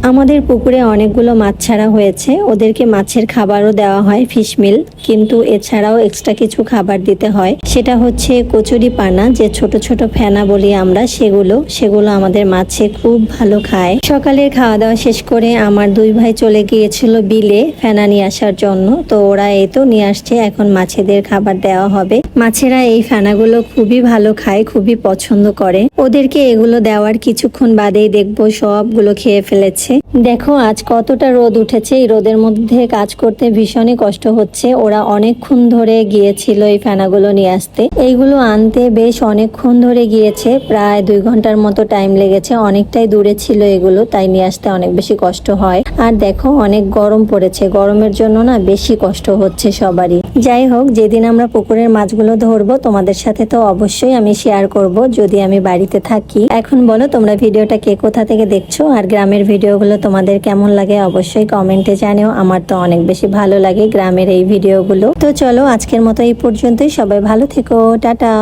আমাদের পুকুরে অনেকগুলো মাছ ছাড়া হয়েছে, ওদেরকে মাছের খাবারও দেওয়া হয়, ফিশ মিল। কিন্তু এছাড়াও এক্সট্রা কিছু খাবার দিতে হয়, সেটা হচ্ছে কচুরি পানা, যে ছোট ছোট ফেনা বলি আমরা, সেগুলো আমাদের মাছে খুব ভালো খায়। সকালের খাওয়া দাওয়া শেষ করে আমার দুই ভাই চলে গিয়েছিল বিলে ফেনা নিয়ে আসার জন্য। তো ওরা এই তো নিয়ে আসছে, এখন মাছেদের খাবার দেওয়া হবে। মাছেরা এই ফেনাগুলো খুবই ভালো খায়, খুবই পছন্দ করে। ওদেরকে এগুলো দেওয়ার কিছুক্ষণ বাদেই দেখবো সবগুলো খেয়ে ফেলেছে। দেখো আজ কতটা রোদ উঠেছে, এই রোদের মধ্যে কাজ করতে ভীষণই কষ্ট হচ্ছে। ওরা অনেকক্ষণ ধরে গিয়েছিল এই ফেনাগুলো নিয়ে আসতে। এইগুলো আনতে বেশ অনেকক্ষণ ধরে গিয়েছে, প্রায় 2 ঘন্টার মতো টাইম লেগেছে। অনেকটাই দূরে ছিল এগুলো, তাই নিয়ে আসতে অনেক বেশি কষ্ট হয়। আর দেখো অনেক গরম পড়েছে, গরমের জন্য না বেশি কষ্ট হচ্ছে সবারই। যাই হোক, যেদিন আমরা পুকুরের মাছগুলো ধরবো তোমাদের সাথে তো অবশ্যই আমি শেয়ার করব, যদি আমি বাড়িতে থাকি। এখন বলো তোমরা ভিডিওটা কে কোথা থেকে দেখছো, আর গ্রামের ভিডিওগুলো তোমাদের কেমন লাগে অবশ্যই কমেন্টে জানিও। আমার তো অনেক বেশি ভালো লাগে গ্রামের এই ভিডিওগুলো। তো চলো আজকের মতো এই পর্যন্তই, সবাই ভালো থেকো, টাটা।